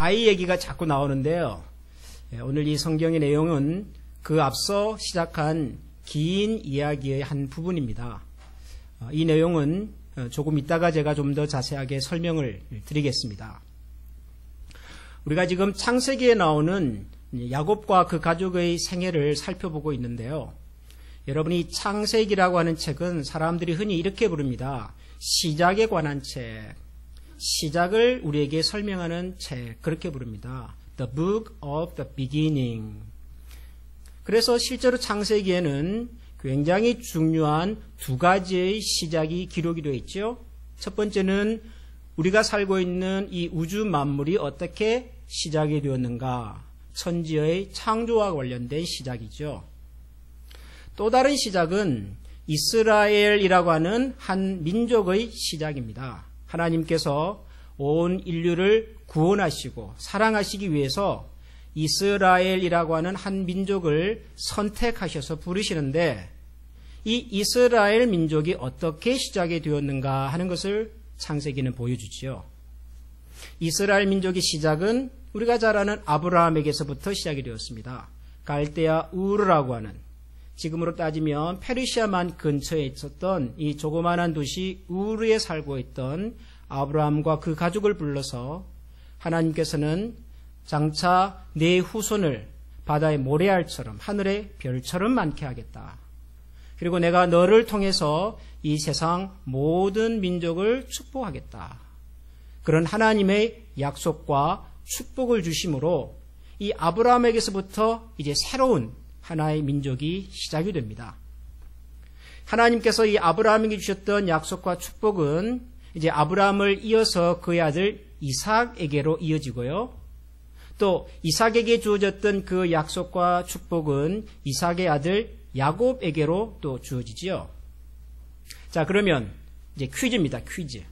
아이 얘기가 자꾸 나오는데요. 오늘 이 성경의 내용은 그 앞서 시작한 긴 이야기의 한 부분입니다. 이 내용은 조금 이따가 제가 좀 더 자세하게 설명을 드리겠습니다. 우리가 지금 창세기에 나오는 야곱과 그 가족의 생애를 살펴보고 있는데요. 여러분이 창세기라고 하는 책은 사람들이 흔히 이렇게 부릅니다. 시작에 관한 책, 시작을 우리에게 설명하는 책, 그렇게 부릅니다. The Book of the Beginning. 그래서 실제로 창세기에는 굉장히 중요한 두 가지의 시작이 기록이 되어 있죠. 첫 번째는 우리가 살고 있는 이 우주 만물이 어떻게 시작이 되었는가, 천지의 창조와 관련된 시작이죠. 또 다른 시작은 이스라엘이라고 하는 한 민족의 시작입니다. 하나님께서 온 인류를 구원하시고 사랑하시기 위해서 이스라엘이라고 하는 한 민족을 선택하셔서 부르시는데, 이 이스라엘 민족이 어떻게 시작이 되었는가 하는 것을 창세기는 보여주지요. 이스라엘 민족의 시작은 우리가 잘 아는 아브라함에게서부터 시작이 되었습니다. 갈대아 우르라고 하는, 지금으로 따지면 페르시아만 근처에 있었던 이 조그마한 도시 우르에 살고 있던 아브라함과 그 가족을 불러서 하나님께서는 장차 내 후손을 바다의 모래알처럼 하늘의 별처럼 많게 하겠다. 그리고 내가 너를 통해서 이 세상 모든 민족을 축복하겠다. 그런 하나님의 약속과 축복을 주심으로 이 아브라함에게서부터 이제 새로운 하나의 민족이 시작이 됩니다. 하나님께서 이 아브라함에게 주셨던 약속과 축복은 이제 아브라함을 이어서 그의 아들 이삭에게로 이어지고요. 또 이삭에게 주어졌던 그 약속과 축복은 이삭의 아들 야곱에게로 또 주어지지요. 자, 그러면 이제 퀴즈입니다. 퀴즈.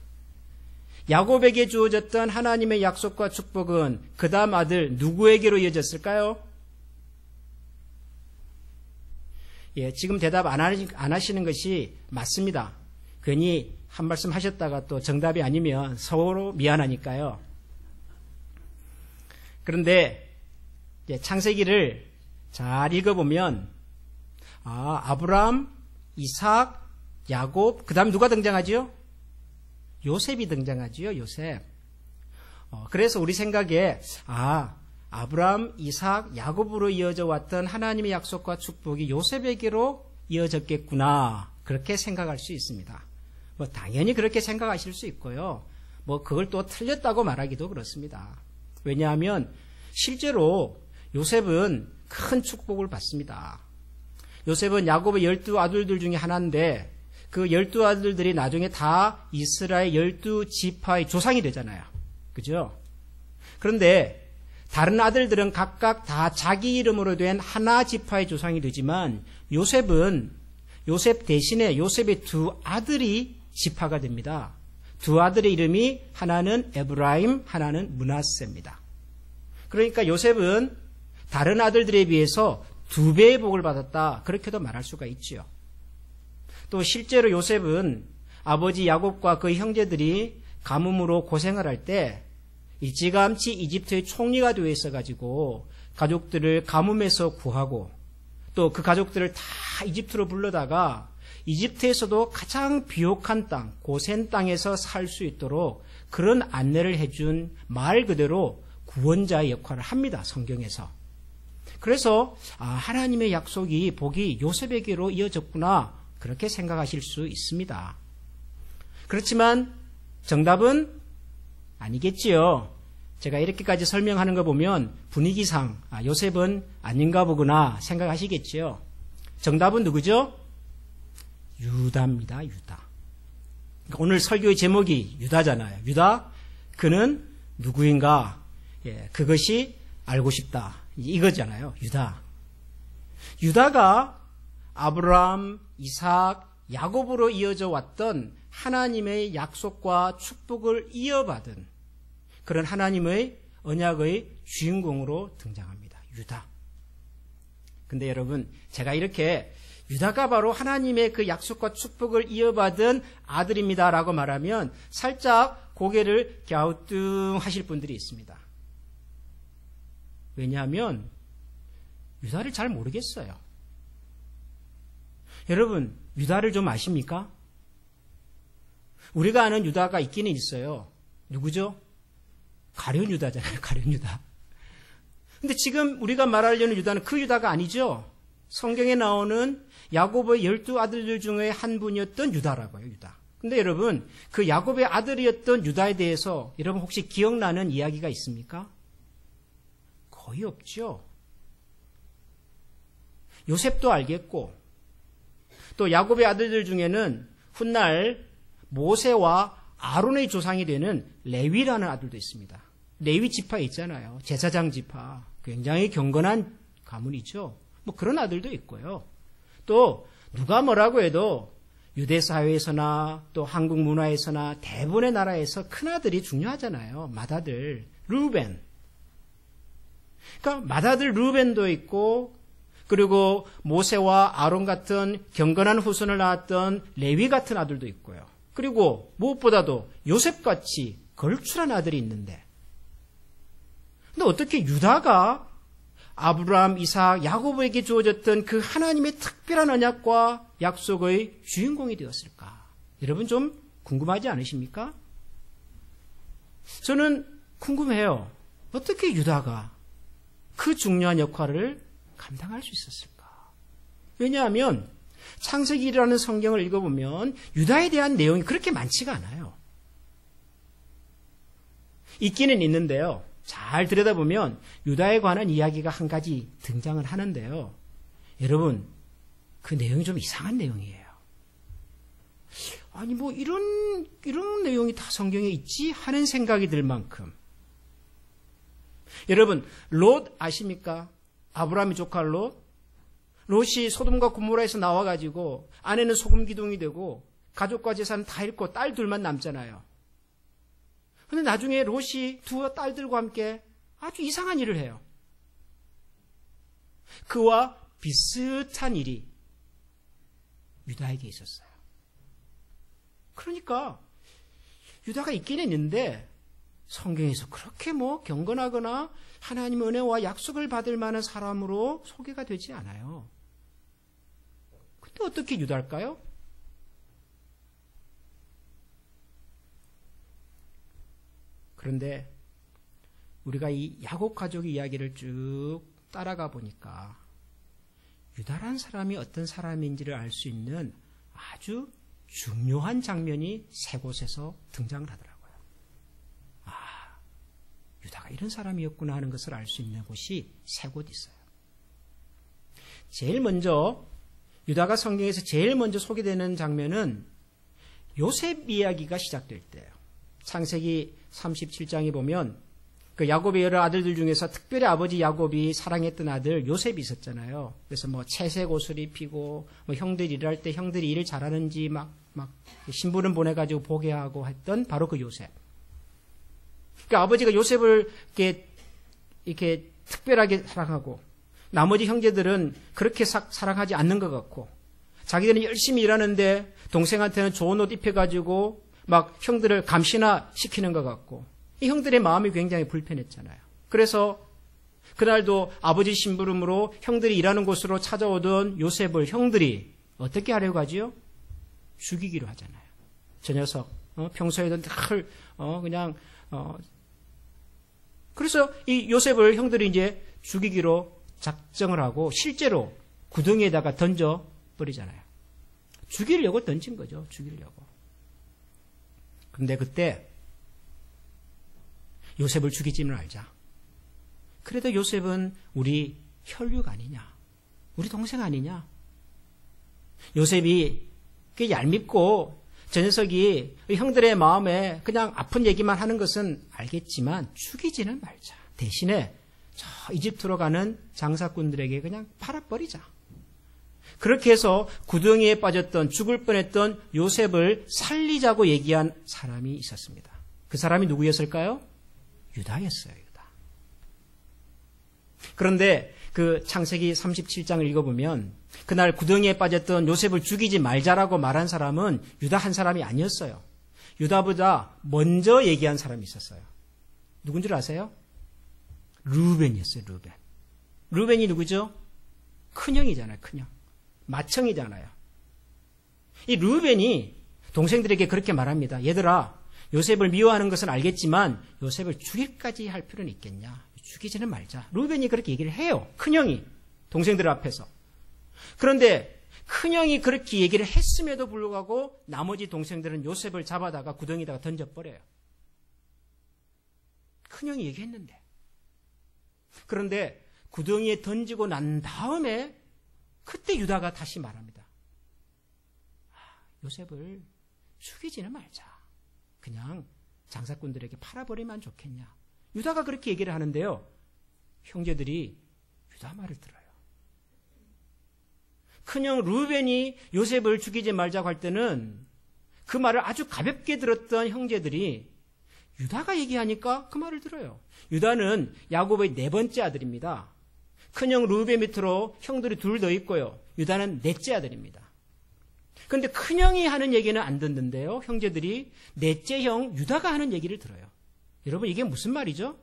야곱에게 주어졌던 하나님의 약속과 축복은 그 다음 아들 누구에게로 이어졌을까요? 지금 대답 안 하시는 것이 맞습니다. 괜히 한 말씀 하셨다가 또 정답이 아니면 서로 미안하니까요. 그런데 창세기를 잘 읽어보면 아브라함, 이삭, 야곱, 그 다음 누가 등장하죠? 요셉이 등장하지요. 요셉. 그래서 우리 생각에 아브라함, 이삭, 야곱으로 이어져 왔던 하나님의 약속과 축복이 요셉에게로 이어졌겠구나, 그렇게 생각할 수 있습니다. 당연히 그렇게 생각하실 수 있고요. 그걸 또 틀렸다고 말하기도 그렇습니다. 왜냐하면 실제로 요셉은 큰 축복을 받습니다. 요셉은 야곱의 12아들들 중에 하나인데 그 12아들들이 나중에 다 이스라엘 12지파의 조상이 되잖아요. 그죠? 그런데 다른 아들들은 각각 다 자기 이름으로 된 하나 지파의 조상이 되지만 요셉 대신에 요셉의 두 아들이 지파가 됩니다. 두 아들의 이름이 하나는 에브라임, 하나는 므낫세입니다. 그러니까 요셉은 다른 아들들에 비해서 2배의 복을 받았다, 그렇게도 말할 수가 있지요. 또 실제로 요셉은 아버지 야곱과 그의 형제들이 가뭄으로 고생을 할 때 일찌감치 이집트의 총리가 되어 있어가지고 가족들을 가뭄에서 구하고 또 그 가족들을 다 이집트로 불러다가 이집트에서도 가장 비옥한 땅, 고센 땅에서 살 수 있도록 그런 안내를 해준 말 그대로 구원자의 역할을 합니다. 성경에서. 그래서 하나님의 약속이, 복이 요셉에게로 이어졌구나, 그렇게 생각하실 수 있습니다. 그렇지만 정답은 아니겠지요. 제가 이렇게까지 설명하는 거 보면 분위기상 요셉은 아닌가 보구나 생각하시겠지요. 정답은 누구죠? 유다입니다. 유다. 오늘 설교의 제목이 유다잖아요. 유다, 그는 누구인가? 그것이 알고 싶다, 이거잖아요. 유다. 유다가 아브라함, 이삭, 야곱으로 이어져 왔던 하나님의 약속과 축복을 이어받은 그런 하나님의 언약의 주인공으로 등장합니다. 유다. 근데 여러분, 제가 이렇게 유다가 바로 하나님의 그 약속과 축복을 이어받은 아들입니다라고 말하면 살짝 고개를 갸우뚱하실 분들이 있습니다. 왜냐하면 유다를 잘 모르겠어요. 여러분, 유다를 좀 아십니까? 우리가 아는 유다가 있기는 있어요. 누구죠? 가룟 유다잖아요. 가룟 유다. 근데 지금 우리가 말하려는 유다는 그 유다가 아니죠. 성경에 나오는 야곱의 12 아들들 중에 한 분이었던 유다라고 해요. 유다. 근데 여러분, 그 야곱의 아들이었던 유다에 대해서 여러분 혹시 기억나는 이야기가 있습니까? 거의 없죠. 요셉도 알겠고, 또 야곱의 아들들 중에는 훗날 모세와 아론의 조상이 되는 레위라는 아들도 있습니다. 레위 지파 있잖아요. 제사장 지파. 굉장히 경건한 가문이죠. 뭐 그런 아들도 있고요. 또 누가 뭐라고 해도 유대 사회에서나 또 한국 문화에서나 대부분의 나라에서 큰아들이 중요하잖아요. 맏아들 르우벤. 그러니까 맏아들 르우벤도 있고, 그리고 모세와 아론 같은 경건한 후손을 낳았던 레위 같은 아들도 있고요. 그리고 무엇보다도 요셉같이 걸출한 아들이 있는데, 근데 어떻게 유다가 아브라함, 이삭, 야곱에게 주어졌던 그 하나님의 특별한 언약과 약속의 주인공이 되었을까? 여러분 좀 궁금하지 않으십니까? 저는 궁금해요. 어떻게 유다가 그 중요한 역할을 감당할 수 있었을까? 왜냐하면 창세기라는 성경을 읽어보면 유다에 대한 내용이 그렇게 많지가 않아요. 있기는 있는데요. 잘 들여다보면 유다에 관한 이야기가 한 가지 등장을 하는데요. 여러분, 그 내용이 좀 이상한 내용이에요. 아니, 뭐 이런 내용이 다 성경에 있지? 하는 생각이 들 만큼. 여러분, 롯 아십니까? 아브라함의 조카 롯? 롯이 소돔과 고모라에서 나와가지고 아내는 소금 기둥이 되고 가족과 재산 다 잃고 딸 둘만 남잖아요. 그런데 나중에 롯이 두 딸들과 함께 아주 이상한 일을 해요. 그와 비슷한 일이 유다에게 있었어요. 그러니까 유다가 있기는 있는데 성경에서 그렇게 뭐 경건하거나 하나님의 은혜와 약속을 받을 만한 사람으로 소개가 되지 않아요. 근데 어떻게 유다일까요? 그런데 우리가 이 야곱 가족의 이야기를 쭉 따라가 보니까 유다란 사람이 어떤 사람인지를 알 수 있는 아주 중요한 장면이 세 곳에서 등장을 하더라고요. 아, 유다가 이런 사람이었구나 하는 것을 알 수 있는 곳이 세 곳 있어요. 제일 먼저 유다가 성경에서 제일 먼저 소개되는 장면은 요셉 이야기가 시작될 때예요. 창세기 37장에 보면 그 야곱의 여러 아들들 중에서 특별히 아버지 야곱이 사랑했던 아들 요셉이 있었잖아요. 그래서 뭐 채색 옷을 입히고 뭐 형들이 일할 때 형들이 일을 잘하는지 막 신부름 보내가지고 보게 하고 했던 바로 그 요셉. 그러니까 아버지가 요셉을 이렇게 특별하게 사랑하고 나머지 형제들은 그렇게 사랑하지 않는 것 같고 자기들은 열심히 일하는데 동생한테는 좋은 옷 입혀가지고 막 형들을 감시나 시키는 것 같고 이 형들의 마음이 굉장히 불편했잖아요. 그래서 그날도 아버지 심부름으로 형들이 일하는 곳으로 찾아오던 요셉을 형들이 어떻게 하려고 하지요? 죽이기로 하잖아요. 저 녀석 평소에는 늘 그래서 이 요셉을 형들이 이제 죽이기로 작정을 하고 실제로 구덩이에다가 던져버리잖아요. 죽이려고 던진 거죠. 죽이려고. 근데 그때 요셉을 죽이지는 알자. 그래도 요셉은 우리 혈육 아니냐? 우리 동생 아니냐? 요셉이 꽤 얄밉고 저 녀석이 형들의 마음에 그냥 아픈 얘기만 하는 것은 알겠지만 죽이지는 말자. 대신에 저 이집트로 가는 장사꾼들에게 그냥 팔아버리자. 그렇게 해서 구덩이에 빠졌던 죽을 뻔했던 요셉을 살리자고 얘기한 사람이 있었습니다. 그 사람이 누구였을까요? 유다였어요. 유다. 그런데 그 창세기 37장을 읽어보면 그날 구덩이에 빠졌던 요셉을 죽이지 말자라고 말한 사람은 유다 한 사람이 아니었어요. 유다보다 먼저 얘기한 사람이 있었어요. 누군 줄 아세요? 루벤이었어요. 루벤. 루벤이 누구죠? 큰형이잖아요. 큰형. 맏형이잖아요. 이 루벤이 동생들에게 그렇게 말합니다. 얘들아, 요셉을 미워하는 것은 알겠지만 요셉을 죽일까지 할 필요는 있겠냐? 죽이지는 말자. 루벤이 그렇게 얘기를 해요. 큰형이 동생들 앞에서. 그런데 큰형이 그렇게 얘기를 했음에도 불구하고 나머지 동생들은 요셉을 잡아다가 구덩이에다가 던져버려요. 큰형이 얘기했는데. 그런데 구덩이에 던지고 난 다음에 그때 유다가 다시 말합니다. 요셉을 죽이지는 말자. 그냥 장사꾼들에게 팔아버리면 좋겠냐. 유다가 그렇게 얘기를 하는데요. 형제들이 유다 말을 들어요. 큰형 루벤이 요셉을 죽이지 말자고 할 때는 그 말을 아주 가볍게 들었던 형제들이 유다가 얘기하니까 그 말을 들어요. 유다는 야곱의 네 번째 아들입니다. 큰형 루벤 밑으로 형들이 둘 더 있고요. 유다는 넷째 아들입니다. 그런데 큰형이 하는 얘기는 안 듣는데요. 형제들이 넷째 형 유다가 하는 얘기를 들어요. 여러분 이게 무슨 말이죠?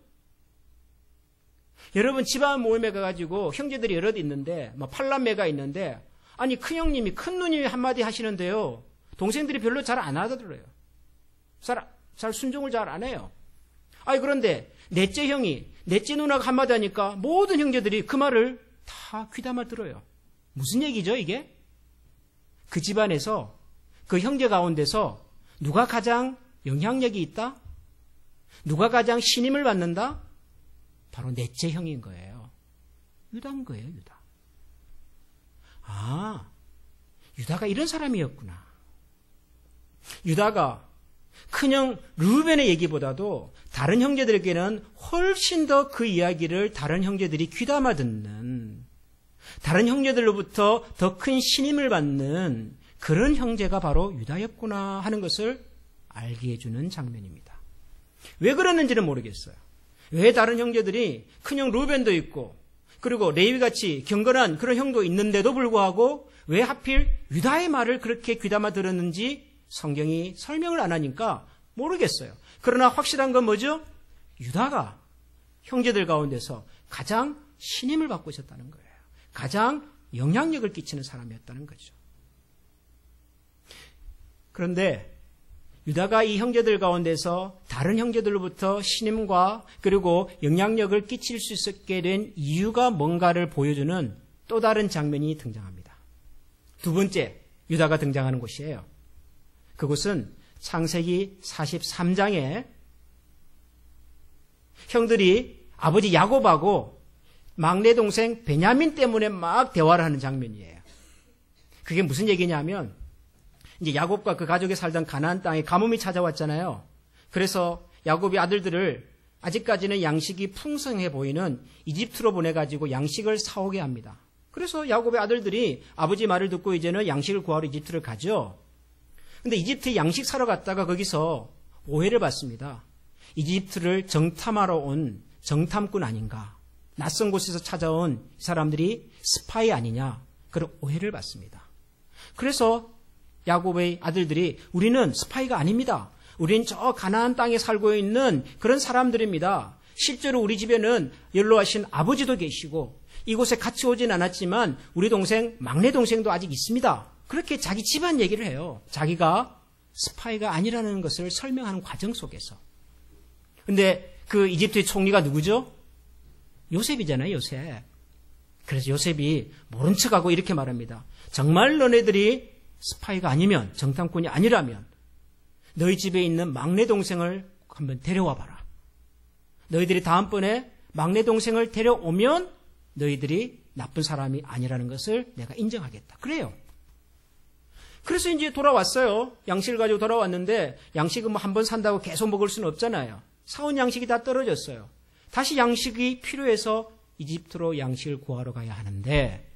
여러분 집안 모임에 가가지고 형제들이 여럿 있는데 팔남매가 있는데 아니 큰형님이 큰누님이 한마디 하시는데요. 동생들이 별로 잘 안 알아들어요. 잘 순종을 잘 안 해요. 아니 그런데 넷째 형이 넷째 누나가 한마디 하니까 모든 형제들이 그 말을 다 귀담아 들어요. 무슨 얘기죠 이게? 그 집안에서 그 형제 가운데서 누가 가장 영향력이 있다? 누가 가장 신임을 받는다? 바로 넷째 형인 거예요. 유다인 거예요. 유다. 아, 유다가 이런 사람이었구나. 유다가 큰형 루벤의 얘기보다도 다른 형제들에게는 훨씬 더 그 이야기를 다른 형제들이 귀담아 듣는, 다른 형제들로부터 더 큰 신임을 받는 그런 형제가 바로 유다였구나 하는 것을 알게 해주는 장면입니다. 왜 그랬는지는 모르겠어요. 왜 다른 형제들이 큰형 루벤도 있고 그리고 레위같이 경건한 그런 형도 있는데도 불구하고 왜 하필 유다의 말을 그렇게 귀담아 들었는지 성경이 설명을 안 하니까 모르겠어요. 그러나 확실한 건 뭐죠? 유다가 형제들 가운데서 가장 신임을 받고 있었다는 거예요. 가장 영향력을 끼치는 사람이었다는 거죠. 그런데 유다가 이 형제들 가운데서 다른 형제들로부터 신임과 그리고 영향력을 끼칠 수 있게 된 이유가 뭔가를 보여주는 또 다른 장면이 등장합니다. 두 번째 유다가 등장하는 곳이에요. 그곳은 창세기 43장에 형들이 아버지 야곱하고 막내 동생 베냐민 때문에 막 대화를 하는 장면이에요. 그게 무슨 얘기냐면 이제 야곱과 그 가족이 살던 가나안 땅에 가뭄이 찾아왔잖아요. 그래서 야곱이 아들들을 아직까지는 양식이 풍성해 보이는 이집트로 보내가지고 양식을 사오게 합니다. 그래서 야곱의 아들들이 아버지 말을 듣고 이제는 양식을 구하러 이집트를 가죠. 근데 이집트에 양식 사러 갔다가 거기서 오해를 받습니다. 이집트를 정탐하러 온 정탐꾼 아닌가. 낯선 곳에서 찾아온 사람들이 스파이 아니냐. 그런 오해를 받습니다. 그래서 야곱의 아들들이 우리는 스파이가 아닙니다. 우리는 저 가나안 땅에 살고 있는 그런 사람들입니다. 실제로 우리 집에는 연로하신 아버지도 계시고 이곳에 같이 오진 않았지만 우리 동생, 막내 동생도 아직 있습니다. 그렇게 자기 집안 얘기를 해요. 자기가 스파이가 아니라는 것을 설명하는 과정 속에서. 근데 그 이집트의 총리가 누구죠? 요셉이잖아요, 요셉. 그래서 요셉이 모른 척하고 이렇게 말합니다. 정말 너네들이 스파이가 아니면, 정탐꾼이 아니라면 너희 집에 있는 막내 동생을 한번 데려와 봐라. 너희들이 다음번에 막내 동생을 데려오면 너희들이 나쁜 사람이 아니라는 것을 내가 인정하겠다. 그래요. 그래서 이제 돌아왔어요. 양식을 가지고 돌아왔는데 양식은 뭐 한 번 산다고 계속 먹을 수는 없잖아요. 사온 양식이 다 떨어졌어요. 다시 양식이 필요해서 이집트로 양식을 구하러 가야 하는데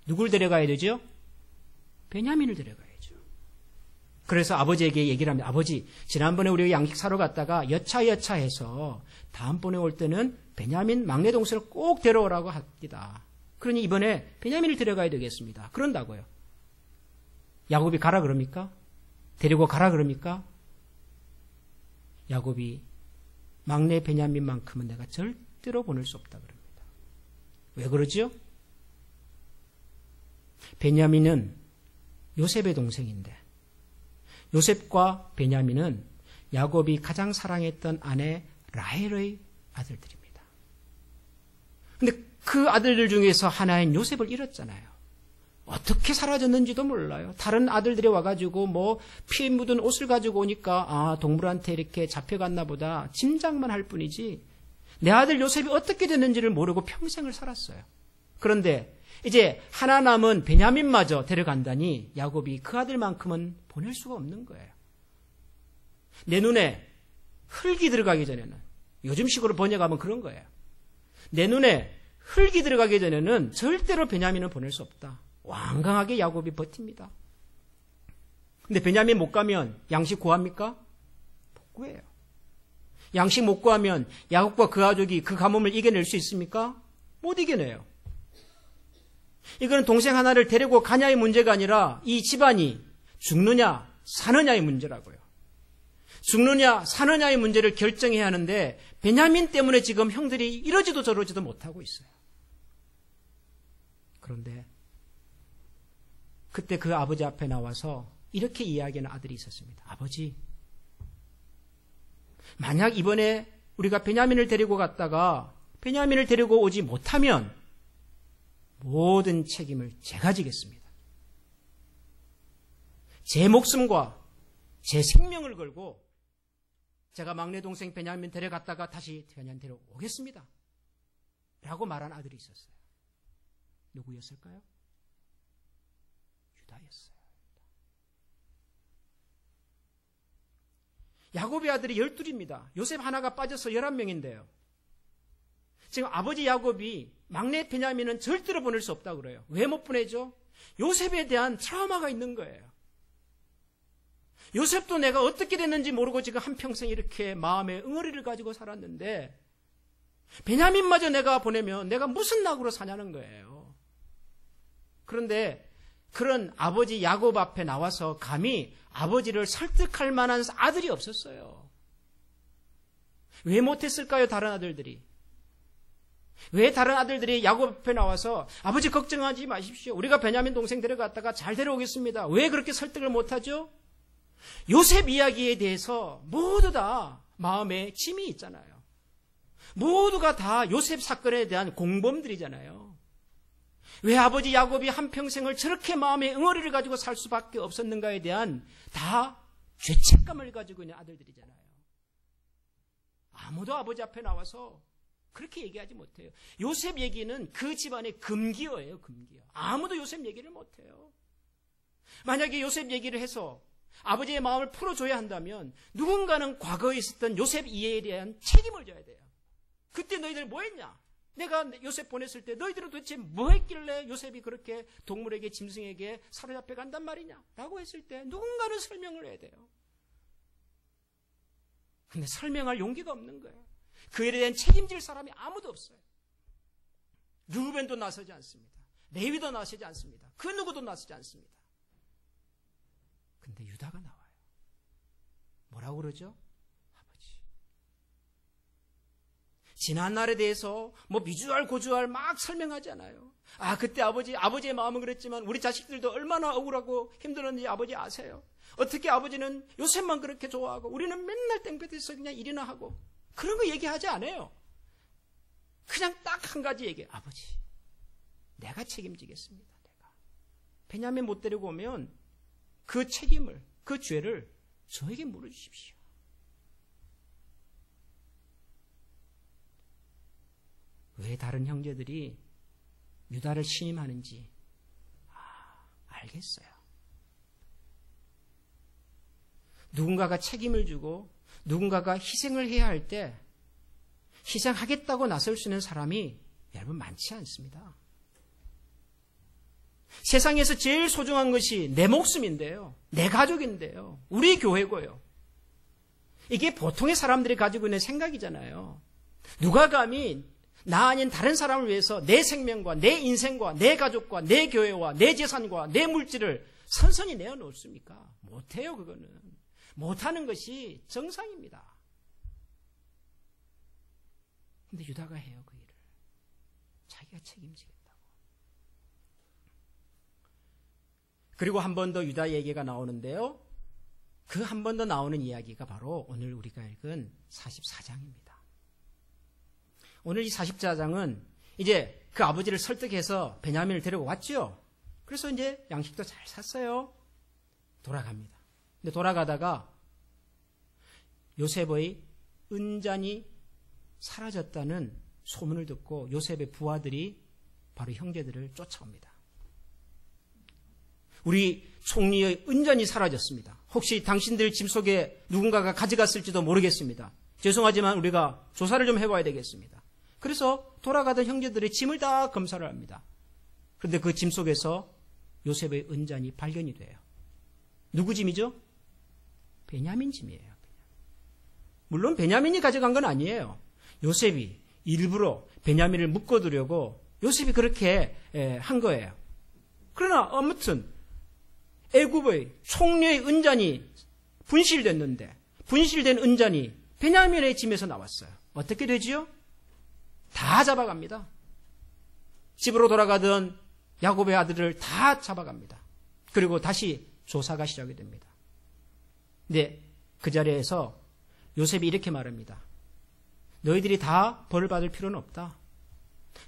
누굴 데려가야 되죠? 베냐민을 데려가야죠. 그래서 아버지에게 얘기를 합니다. 아버지, 지난번에 우리가 양식 사러 갔다가 여차해서 다음번에 올 때는 베냐민 막내 동생을 꼭 데려오라고 합니다. 그러니 이번에 베냐민을 데려가야 되겠습니다. 그런다고요. 야곱이 가라 그럽니까? 데리고 가라 그럽니까? 야곱이 막내 베냐민만큼은 내가 절대 절대로 보낼 수 없다 그럽니다. 왜 그러죠? 베냐민은 요셉의 동생인데 요셉과 베냐민은 야곱이 가장 사랑했던 아내 라헬의 아들들입니다. 근데 그 아들들 중에서 하나인 요셉을 잃었잖아요. 어떻게 사라졌는지도 몰라요. 다른 아들들이 와가지고 뭐 피 묻은 옷을 가지고 오니까 동물한테 이렇게 잡혀갔나 보다 짐작만 할 뿐이지 내 아들 요셉이 어떻게 됐는지를 모르고 평생을 살았어요. 그런데 이제 하나 남은 베냐민마저 데려간다니 야곱이 그 아들만큼은 보낼 수가 없는 거예요. 내 눈에 흙이 들어가기 전에는 요즘식으로 번역하면 그런 거예요. 내 눈에 흙이 들어가기 전에는 절대로 베냐민을 보낼 수 없다. 완강하게 야곱이 버팁니다. 근데 베냐민 못 가면 양식 구합니까? 못 구해요. 양식 못 구하면 야곱과 그 가족이 그 가뭄을 이겨낼 수 있습니까? 못 이겨내요. 이거는 동생 하나를 데리고 가냐의 문제가 아니라 이 집안이 죽느냐 사느냐의 문제라고요. 죽느냐 사느냐의 문제를 결정해야 하는데 베냐민 때문에 지금 형들이 이러지도 저러지도 못하고 있어요. 그런데 그때 그 아버지 앞에 나와서 이렇게 이야기하는 아들이 있었습니다. 아버지, 만약 이번에 우리가 베냐민을 데리고 갔다가 베냐민을 데리고 오지 못하면 모든 책임을 제가 지겠습니다. 제 목숨과 제 생명을 걸고 제가 막내 동생 베냐민 데려갔다가 다시 베냐민 데려오겠습니다. 라고 말한 아들이 있었어요. 누구였을까요? 유다였어요. 야곱의 아들이 12입니다. 요셉 하나가 빠져서 11명인데요. 지금 아버지 야곱이 막내 베냐민은 절대로 보낼 수 없다고 그래요. 왜 못 보내죠? 요셉에 대한 트라우마가 있는 거예요. 요셉도 내가 어떻게 됐는지 모르고 지금 한평생 이렇게 마음에 응어리를 가지고 살았는데 베냐민마저 내가 보내면 내가 무슨 낙으로 사냐는 거예요. 그런데 그런 아버지 야곱 앞에 나와서 감히 아버지를 설득할 만한 아들이 없었어요. 왜 못했을까요? 다른 아들들이. 왜 다른 아들들이 야곱 앞에 나와서 아버지 걱정하지 마십시오. 우리가 베냐민 동생 데려갔다가 잘 데려오겠습니다. 왜 그렇게 설득을 못하죠? 요셉 이야기에 대해서 모두 다 마음에 짐이 있잖아요. 모두가 다 요셉 사건에 대한 공범들이잖아요. 왜 아버지 야곱이 한평생을 저렇게 마음에 응어리를 가지고 살 수밖에 없었는가에 대한 다 죄책감을 가지고 있는 아들들이잖아요. 아무도 아버지 앞에 나와서 그렇게 얘기하지 못해요. 요셉 얘기는 그 집안의 금기어예요. 금기어. 아무도 요셉 얘기를 못해요. 만약에 요셉 얘기를 해서 아버지의 마음을 풀어줘야 한다면 누군가는 과거에 있었던 요셉 이해에 대한 책임을 져야 돼요. 그때 너희들 뭐 했냐? 내가 요셉 보냈을 때 너희들은 도대체 뭐 했길래 요셉이 그렇게 동물에게 짐승에게 사로잡혀 간단 말이냐? 라고 했을 때 누군가는 설명을 해야 돼요. 근데 설명할 용기가 없는 거예요. 그에 대한 책임질 사람이 아무도 없어요. 르우벤도 나서지 않습니다. 레위도 나서지 않습니다. 그 누구도 나서지 않습니다. 근데 유다가 나와요. 뭐라고 그러죠? 아버지. 지난 날에 대해서 뭐 미주알 고주알 막 설명하지 않아요. 그때 아버지의 마음은 그랬지만 우리 자식들도 얼마나 억울하고 힘들었는지 아버지 아세요? 어떻게 아버지는 요셉만 그렇게 좋아하고 우리는 맨날 땡볕에서 그냥 일이나 하고 그런 거 얘기하지 않아요. 그냥 딱 한 가지 얘기해요. 아버지, 내가 책임지겠습니다. 내가. 베냐민 못 데리고 오면 그 책임을, 그 죄를 저에게 물어주십시오. 왜 다른 형제들이 유다를 신임하는지 알겠어요. 누군가가 책임을 주고 누군가가 희생을 해야 할 때 희생하겠다고 나설 수 있는 사람이 여러분 많지 않습니다. 세상에서 제일 소중한 것이 내 목숨인데요. 내 가족인데요. 우리 교회고요. 이게 보통의 사람들이 가지고 있는 생각이잖아요. 누가 감히 나 아닌 다른 사람을 위해서 내 생명과 내 인생과 내 가족과 내 교회와 내 재산과 내 물질을 선선히 내어놓습니까? 못해요. 그거는. 못하는 것이 정상입니다. 근데 유다가 해요, 그 일을. 자기가 책임지겠다고. 그리고 한 번 더 유다 얘기가 나오는데요. 그 한 번 더 나오는 이야기가 바로 오늘 우리가 읽은 44장입니다. 오늘 이 44장은 이제 그 아버지를 설득해서 베냐민을 데리고 왔죠. 그래서 이제 양식도 잘 샀어요. 돌아갑니다. 근데 돌아가다가 요셉의 은잔이 사라졌다는 소문을 듣고 요셉의 부하들이 바로 형제들을 쫓아옵니다. 우리 총리의 은잔이 사라졌습니다. 혹시 당신들 짐 속에 누군가가 가져갔을지도 모르겠습니다. 죄송하지만 우리가 조사를 좀 해봐야 되겠습니다. 그래서 돌아가던 형제들의 짐을 다 검사를 합니다. 그런데 그 짐 속에서 요셉의 은잔이 발견이 돼요. 누구 짐이죠? 베냐민 짐이에요. 물론 베냐민이 가져간 건 아니에요. 요셉이 일부러 베냐민을 묶어두려고 요셉이 그렇게 한 거예요. 그러나 아무튼 애굽의 총리의 은잔이 분실됐는데 분실된 은잔이 베냐민의 짐에서 나왔어요. 어떻게 되지요? 다 잡아갑니다. 집으로 돌아가던 야곱의 아들을 다 잡아갑니다. 그리고 다시 조사가 시작이 됩니다. 근데 그 자리에서 요셉이 이렇게 말합니다. 너희들이 다 벌을 받을 필요는 없다.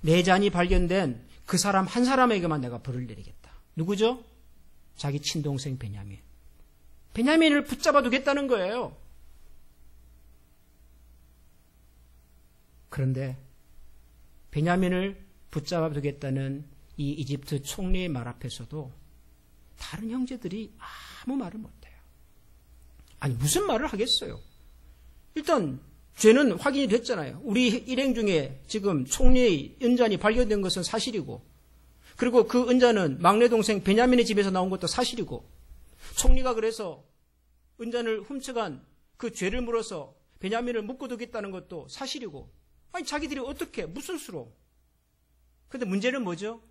내 잔이 발견된 그 사람 한 사람에게만 내가 벌을 내리겠다. 누구죠? 자기 친동생 베냐민. 베냐민을 붙잡아 두겠다는 거예요. 그런데 베냐민을 붙잡아 두겠다는 이 이집트 총리의 말 앞에서도 다른 형제들이 아무 말을 못해요. 아니 무슨 말을 하겠어요. 일단 죄는 확인이 됐잖아요. 우리 일행 중에 지금 총리의 은잔이 발견된 것은 사실이고, 그리고 그 은잔은 막내 동생 베냐민의 집에서 나온 것도 사실이고, 총리가 그래서 은잔을 훔쳐간 그 죄를 물어서 베냐민을 묶어두겠다는 것도 사실이고, 아니 자기들이 어떻게 무슨 수로? 근데 문제는 뭐죠?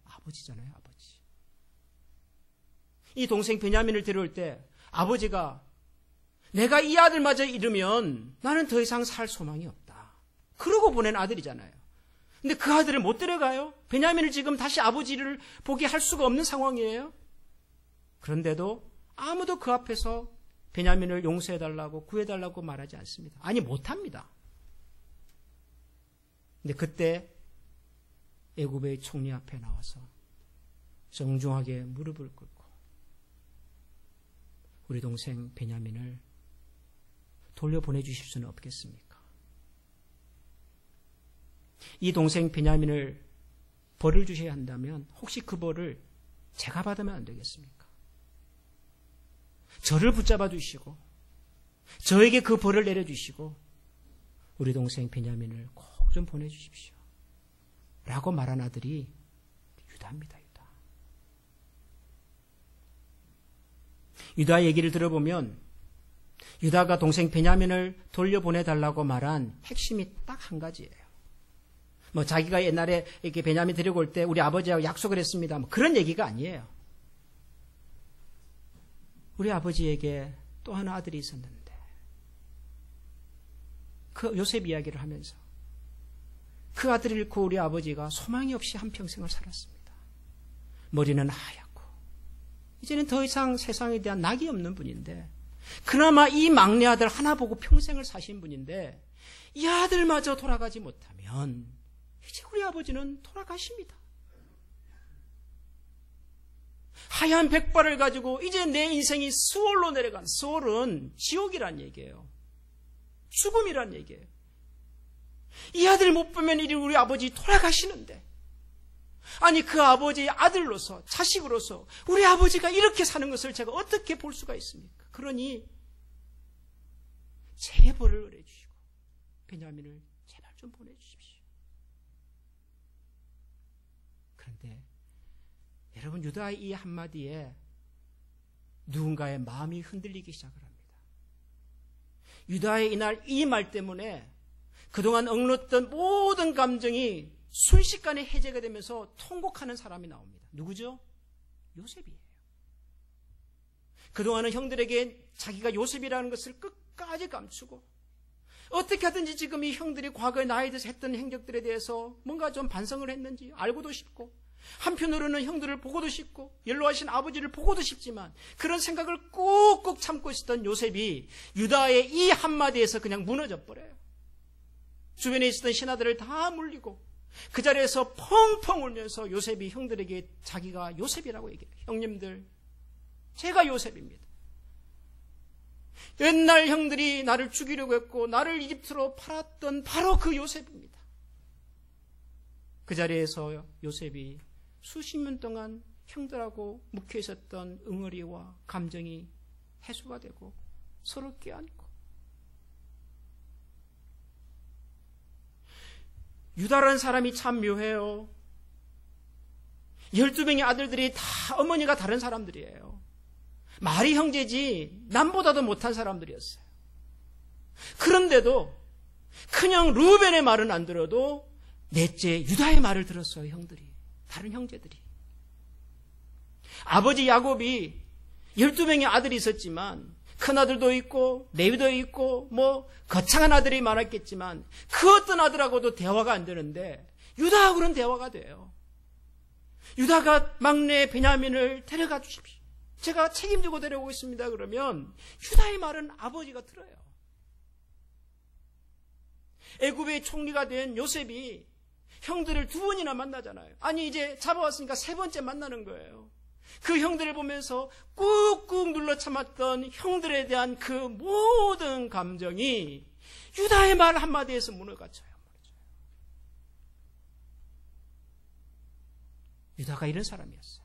아버지잖아요, 아버지. 이 동생 베냐민을 데려올 때 아버지가 내가 이 아들마저 잃으면 나는 더 이상 살 소망이 없다. 그러고 보낸 아들이잖아요. 근데 그 아들을 못 데려가요? 베냐민을 지금 다시 아버지를 보게 할 수가 없는 상황이에요. 그런데도 아무도 그 앞에서 베냐민을 용서해달라고 구해달라고 말하지 않습니다. 아니 못합니다. 근데 그때 애굽의 총리 앞에 나와서 정중하게 무릎을 꿇고 우리 동생 베냐민을 돌려보내주실 수는 없겠습니까? 이 동생 베냐민을 벌을 주셔야 한다면 혹시 그 벌을 제가 받으면 안 되겠습니까? 저를 붙잡아 주시고 저에게 그 벌을 내려주시고 우리 동생 베냐민을 꼭 좀 보내주십시오. 라고 말한 아들이 유다입니다. 유다 얘기를 들어보면 유다가 동생 베냐민을 돌려보내달라고 말한 핵심이 딱 한 가지예요. 뭐 자기가 옛날에 이렇게 베냐민 데리고 올 때 우리 아버지하고 약속을 했습니다. 뭐 그런 얘기가 아니에요. 우리 아버지에게 또 하나 아들이 있었는데 그 요셉 이야기를 하면서 그 아들을 잃고 우리 아버지가 소망이 없이 한평생을 살았습니다. 머리는 하얗고 이제는 더 이상 세상에 대한 낙이 없는 분인데 그나마 이 막내 아들 하나 보고 평생을 사신 분인데 이 아들마저 돌아가지 못하면 이제 우리 아버지는 돌아가십니다. 하얀 백발을 가지고 이제 내 인생이 수월로 내려간, 수월은 지옥이란 얘기예요. 죽음이란 얘기예요. 이 아들 못 보면 이리 우리 아버지 돌아가시는데 아니 그 아버지의 아들로서 자식으로서 우리 아버지가 이렇게 사는 것을 제가 어떻게 볼 수가 있습니까? 그러니 제 벌을 의뢰해 주시고 베냐민을 제발 좀 보내주십시오. 그런데 여러분 유다의 이 한마디에 누군가의 마음이 흔들리기 시작을 합니다. 유다의 이날 이 말 때문에 그동안 억눌렀던 모든 감정이 순식간에 해제가 되면서 통곡하는 사람이 나옵니다. 누구죠? 요셉이에요. 그동안은 형들에게 자기가 요셉이라는 것을 끝까지 감추고 어떻게 하든지 지금 이 형들이 과거에 나에 대해서 했던 행적들에 대해서 뭔가 좀 반성을 했는지 알고도 싶고, 한편으로는 형들을 보고도 싶고 연로하신 아버지를 보고도 싶지만 그런 생각을 꾹꾹 참고 있었던 요셉이 유다의 이 한마디에서 그냥 무너져 버려요. 주변에 있었던 신하들을 다 물리고 그 자리에서 펑펑 울면서 요셉이 형들에게 자기가 요셉이라고 얘기해요. 형님들, 제가 요셉입니다. 옛날 형들이 나를 죽이려고 했고 나를 이집트로 팔았던 바로 그 요셉입니다. 그 자리에서 요셉이 수십 년 동안 형들하고 묵혀 있었던 응어리와 감정이 해소가 되고 서로 껴안고, 유다라는 사람이 참 묘해요. 12명의 아들들이 다 어머니가 다른 사람들이에요. 말이 형제지 남보다도 못한 사람들이었어요. 그런데도 그냥 루벤의 말은 안 들어도 넷째 유다의 말을 들었어요. 형들이, 다른 형제들이. 아버지 야곱이 12명의 아들이 있었지만 큰아들도 있고 레위도 있고 뭐 거창한 아들이 많았겠지만 그 어떤 아들하고도 대화가 안 되는데 유다하고는 대화가 돼요. 유다가 막내 베냐민을 데려가 주십시오. 제가 책임지고 데려오고 있습니다. 그러면 유다의 말은 아버지가 들어요. 애굽의 총리가 된 요셉이 형들을 두 번이나 만나잖아요. 아니 이제 잡아왔으니까 세 번째 만나는 거예요. 그 형들을 보면서 꾹꾹 눌러 참았던 형들에 대한 그 모든 감정이 유다의 말 한마디에서 무너져요. 유다가 이런 사람이었어요.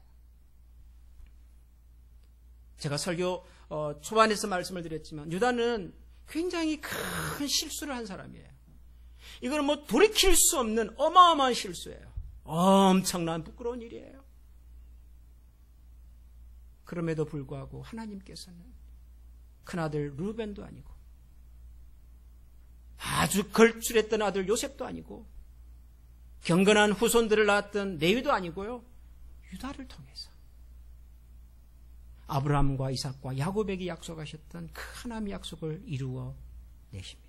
제가 설교 초반에서 말씀을 드렸지만 유다는 굉장히 큰 실수를 한 사람이에요. 이거는 뭐 돌이킬 수 없는 어마어마한 실수예요. 엄청난 부끄러운 일이에요. 그럼에도 불구하고 하나님께서는 큰아들 루벤도 아니고 아주 걸출했던 아들 요셉도 아니고 경건한 후손들을 낳았던 레위도 아니고요, 유다를 통해서 아브라함과 이삭과 야곱에게 약속하셨던 그 하나님의 약속을 이루어 내십니다.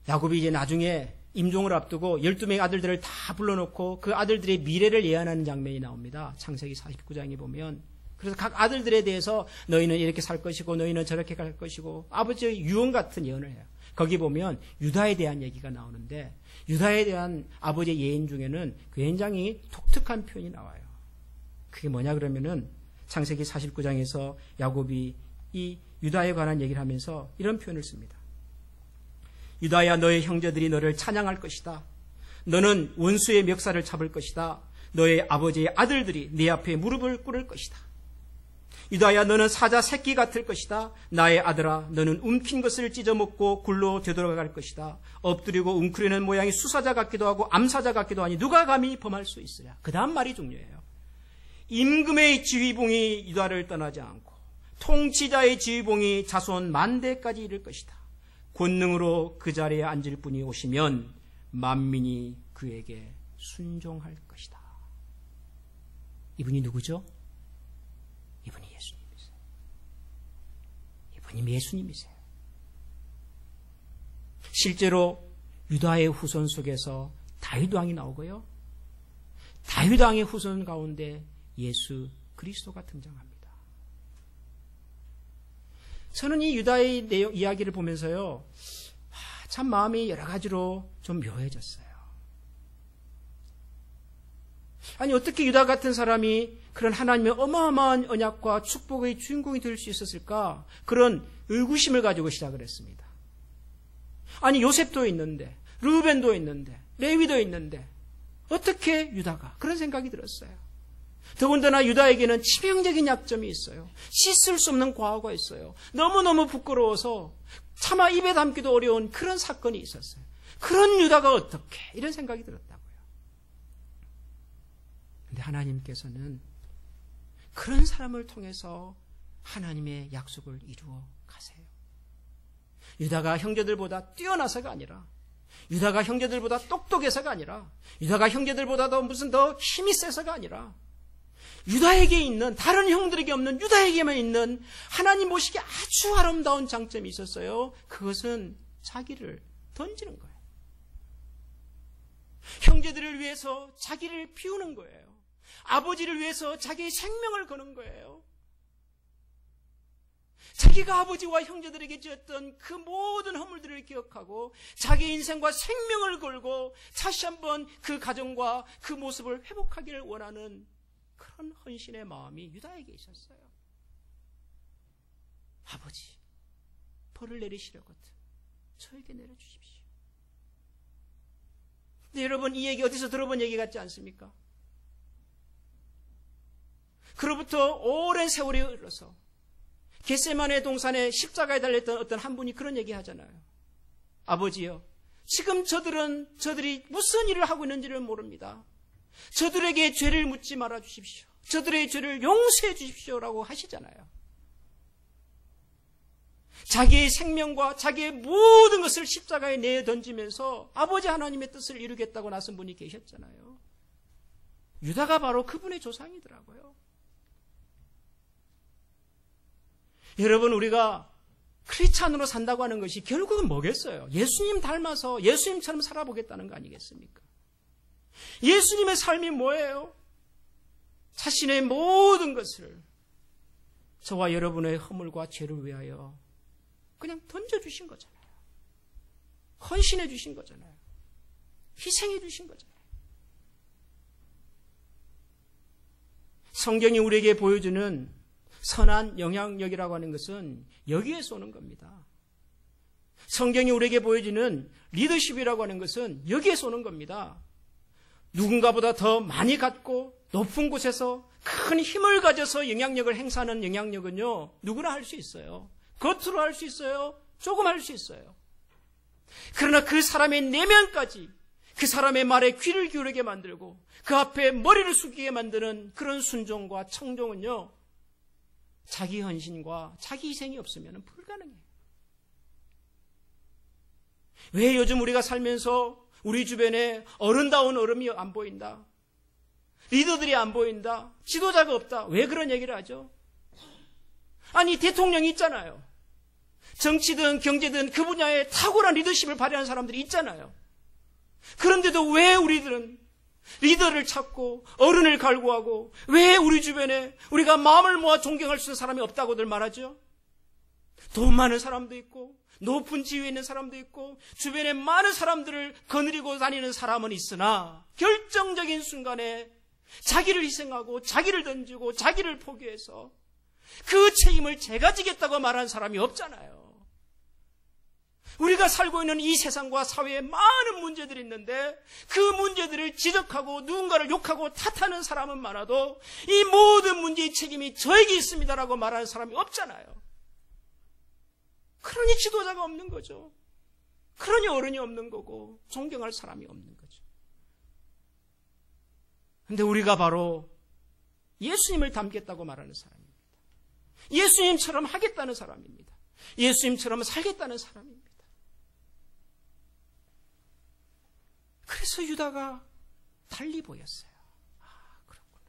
야곱이 이제 나중에 임종을 앞두고 12명의 아들들을 다 불러놓고 그 아들들의 미래를 예언하는 장면이 나옵니다. 창세기 49장에 보면. 그래서 각 아들들에 대해서 너희는 이렇게 살 것이고 너희는 저렇게 갈 것이고 아버지의 유언 같은 예언을 해요. 거기 보면 유다에 대한 얘기가 나오는데 유다에 대한 아버지의 예언 중에는 굉장히 독특한 표현이 나와요. 그게 뭐냐 그러면은 창세기 49장에서 야곱이 이 유다에 관한 얘기를 하면서 이런 표현을 씁니다. 유다야, 너의 형제들이 너를 찬양할 것이다. 너는 원수의 멱살을 잡을 것이다. 너의 아버지의 아들들이 네 앞에 무릎을 꿇을 것이다. 유다야, 너는 사자 새끼 같을 것이다. 나의 아들아, 너는 움킨 것을 찢어먹고 굴로 되돌아갈 것이다. 엎드리고 웅크리는 모양이 수사자 같기도 하고 암사자 같기도 하니 누가 감히 범할 수 있으랴. 그 다음 말이 중요해요. 임금의 지휘봉이 유다를 떠나지 않고 통치자의 지휘봉이 자손 만대까지 이를 것이다. 권능으로 그 자리에 앉을 분이 오시면 만민이 그에게 순종할 것이다. 이분이 누구죠? 이분이 예수님이세요. 이분이 예수님이세요. 실제로 유다의 후손 속에서 다윗 왕이 나오고요, 다윗 왕의 후손 가운데 예수 그리스도가 등장합니다. 저는 이 유다의 내용, 이야기를 보면서요, 참 마음이 여러 가지로 좀 묘해졌어요. 아니, 어떻게 유다 같은 사람이 그런 하나님의 어마어마한 언약과 축복의 주인공이 될 수 있었을까? 그런 의구심을 가지고 시작을 했습니다. 아니, 요셉도 있는데, 르우벤도 있는데, 레위도 있는데, 어떻게 유다가? 그런 생각이 들었어요. 더군다나 유다에게는 치명적인 약점이 있어요. 씻을 수 없는 과오가 있어요. 너무너무 부끄러워서 차마 입에 담기도 어려운 그런 사건이 있었어요. 그런 유다가 어떻게? 이런 생각이 들었다고요. 그런데 하나님께서는 그런 사람을 통해서 하나님의 약속을 이루어 가세요. 유다가 형제들보다 뛰어나서가 아니라, 유다가 형제들보다 똑똑해서가 아니라, 유다가 형제들보다 더 무슨 더 힘이 세서가 아니라, 유다에게 있는, 다른 형들에게 없는 유다에게만 있는 하나님 보시기에 아주 아름다운 장점이 있었어요. 그것은 자기를 던지는 거예요. 형제들을 위해서 자기를 비우는 거예요. 아버지를 위해서 자기의 생명을 거는 거예요. 자기가 아버지와 형제들에게 지었던 그 모든 허물들을 기억하고 자기의 인생과 생명을 걸고 다시 한번 그 가정과 그 모습을 회복하기를 원하는 그런 헌신의 마음이 유다에게 있었어요. 아버지, 벌을 내리시려거든 저에게 내려주십시오. 근데 여러분, 이 얘기 어디서 들어본 얘기 같지 않습니까? 그로부터 오랜 세월이 흘러서 겟세마네 동산에 십자가에 달렸던 어떤 한 분이 그런 얘기 하잖아요. 아버지요, 지금 저들이 무슨 일을 하고 있는지를 모릅니다. 저들에게 죄를 묻지 말아 주십시오. 저들의 죄를 용서해 주십시오라고 하시잖아요. 자기의 생명과 자기의 모든 것을 십자가에 내던지면서 아버지 하나님의 뜻을 이루겠다고 나선 분이 계셨잖아요. 유다가 바로 그분의 조상이더라고요. 여러분, 우리가 크리스찬으로 산다고 하는 것이 결국은 뭐겠어요? 예수님 닮아서 예수님처럼 살아보겠다는 거 아니겠습니까? 예수님의 삶이 뭐예요? 자신의 모든 것을 저와 여러분의 허물과 죄를 위하여 그냥 던져주신 거잖아요. 헌신해 주신 거잖아요. 희생해 주신 거잖아요. 성경이 우리에게 보여주는 선한 영향력이라고 하는 것은 여기에서 오는 겁니다. 성경이 우리에게 보여주는 리더십이라고 하는 것은 여기에서 오는 겁니다. 누군가보다 더 많이 갖고 높은 곳에서 큰 힘을 가져서 영향력을 행사하는 영향력은요, 누구나 할 수 있어요. 겉으로 할 수 있어요. 조금 할 수 있어요. 그러나 그 사람의 내면까지 그 사람의 말에 귀를 기울이게 만들고 그 앞에 머리를 숙이게 만드는 그런 순종과 청종은요, 자기 헌신과 자기 희생이 없으면 불가능해요. 왜 요즘 우리가 살면서 우리 주변에 어른다운 어른이 안 보인다, 리더들이 안 보인다, 지도자가 없다, 왜 그런 얘기를 하죠? 아니, 대통령이 있잖아요. 정치든 경제든 그 분야에 탁월한 리더십을 발휘하는 사람들이 있잖아요. 그런데도 왜 우리들은 리더를 찾고 어른을 갈구하고 왜 우리 주변에 우리가 마음을 모아 존경할 수 있는 사람이 없다고들 말하죠? 돈 많은 사람도 있고 높은 지위에 있는 사람도 있고 주변에 많은 사람들을 거느리고 다니는 사람은 있으나 결정적인 순간에 자기를 희생하고 자기를 던지고 자기를 포기해서 그 책임을 제가 지겠다고 말하는 사람이 없잖아요. 우리가 살고 있는 이 세상과 사회에 많은 문제들이 있는데 그 문제들을 지적하고 누군가를 욕하고 탓하는 사람은 많아도 이 모든 문제의 책임이 저에게 있습니다라고 말하는 사람이 없잖아요. 그러니 지도자가 없는 거죠. 그러니 어른이 없는 거고 존경할 사람이 없는 거죠. 그런데 우리가 바로 예수님을 닮겠다고 말하는 사람입니다. 예수님처럼 하겠다는 사람입니다. 예수님처럼 살겠다는 사람입니다. 그래서 유다가 달리 보였어요. 그렇구나.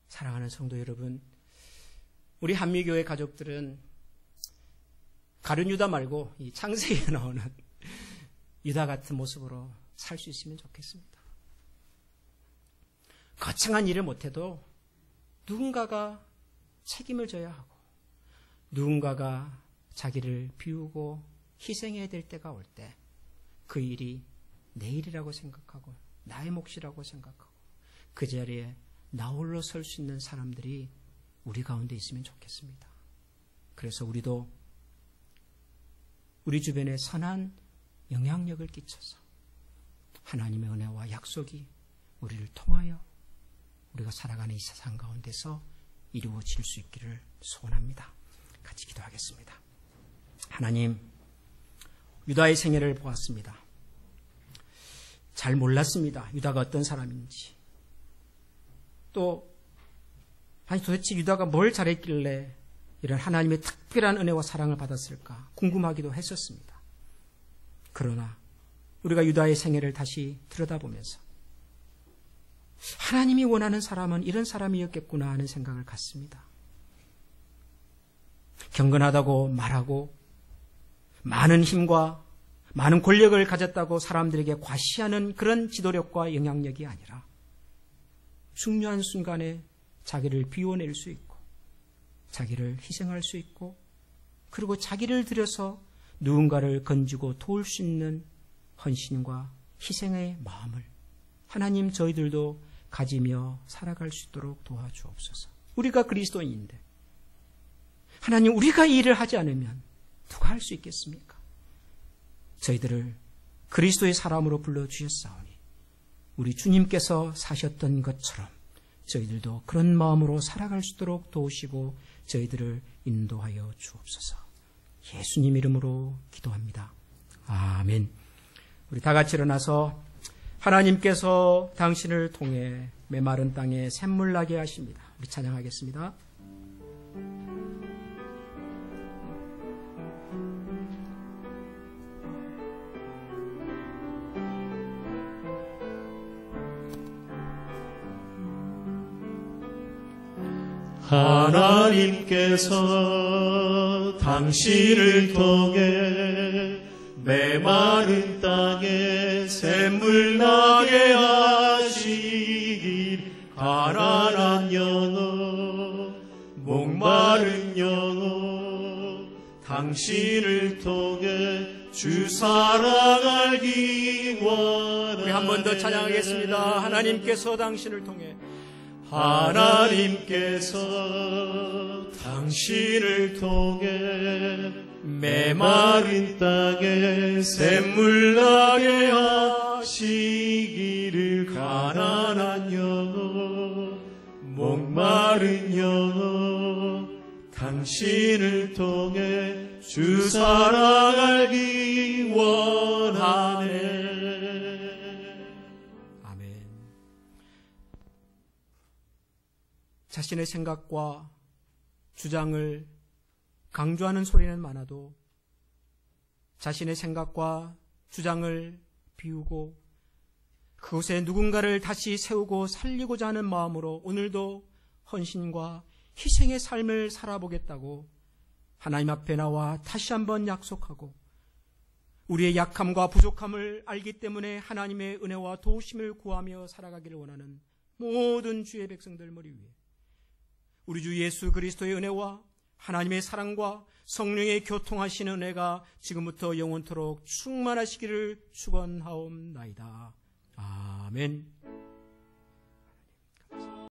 사랑하는 성도 여러분, 우리 한미교회 가족들은 가룟 유다 말고 이 창세기에 나오는 유다 같은 모습으로 살 수 있으면 좋겠습니다. 거창한 일을 못해도 누군가가 책임을 져야 하고 누군가가 자기를 비우고 희생해야 될 때가 올 때 그 일이 내 일이라고 생각하고 나의 몫이라고 생각하고 그 자리에 나 홀로 설 수 있는 사람들이 우리 가운데 있으면 좋겠습니다. 그래서 우리도 우리 주변에 선한 영향력을 끼쳐서 하나님의 은혜와 약속이 우리를 통하여 우리가 살아가는 이 세상 가운데서 이루어질 수 있기를 소원합니다. 같이 기도하겠습니다. 하나님, 유다의 생애를 보았습니다. 잘 몰랐습니다. 유다가 어떤 사람인지. 또 아니 도대체 유다가 뭘 잘했길래 이런 하나님의 특별한 은혜와 사랑을 받았을까 궁금하기도 했었습니다. 그러나 우리가 유다의 생애를 다시 들여다보면서 하나님이 원하는 사람은 이런 사람이었겠구나 하는 생각을 갖습니다. 경건하다고 말하고 많은 힘과 많은 권력을 가졌다고 사람들에게 과시하는 그런 지도력과 영향력이 아니라 중요한 순간에 자기를 비워낼 수 있고 자기를 희생할 수 있고 그리고 자기를 들여서 누군가를 건지고 도울 수 있는 헌신과 희생의 마음을 하나님 저희들도 가지며 살아갈 수 있도록 도와주옵소서. 우리가 그리스도인인데 하나님 우리가 이 일을 하지 않으면 누가 할 수 있겠습니까? 저희들을 그리스도의 사람으로 불러주셨사오니 우리 주님께서 사셨던 것처럼 저희들도 그런 마음으로 살아갈 수 있도록 도우시고 저희들을 인도하여 주옵소서. 예수님 이름으로 기도합니다. 아멘. 우리 다 같이 일어나서 하나님께서 당신을 통해 메마른 땅에 샘물 나게 하십니다. 우리 찬양하겠습니다. 하나님께서 당신을 통해 메마른 땅에 샘물 나게 하시길 가난한 연어 목마른 연어 당신을 통해 주 사랑 알기 원하네. 우리 한 번 더 찬양하겠습니다. 하나님께서 당신을 통해 하나님께서 당신을 통해 메마른 땅에 샘물 나게 하시기를 가난한 연어 목마른 연어 당신을 통해 주 사랑 알기 원하네. 자신의 생각과 주장을 강조하는 소리는 많아도 자신의 생각과 주장을 비우고 그곳에 누군가를 다시 세우고 살리고자 하는 마음으로 오늘도 헌신과 희생의 삶을 살아보겠다고 하나님 앞에 나와 다시 한번 약속하고 우리의 약함과 부족함을 알기 때문에 하나님의 은혜와 도우심을 구하며 살아가기를 원하는 모든 주의 백성들 머리 위에 우리 주 예수 그리스도의 은혜와 하나님의 사랑과 성령의 교통하시는 은혜가 지금부터 영원토록 충만하시기를 축원하옵나이다. 아멘.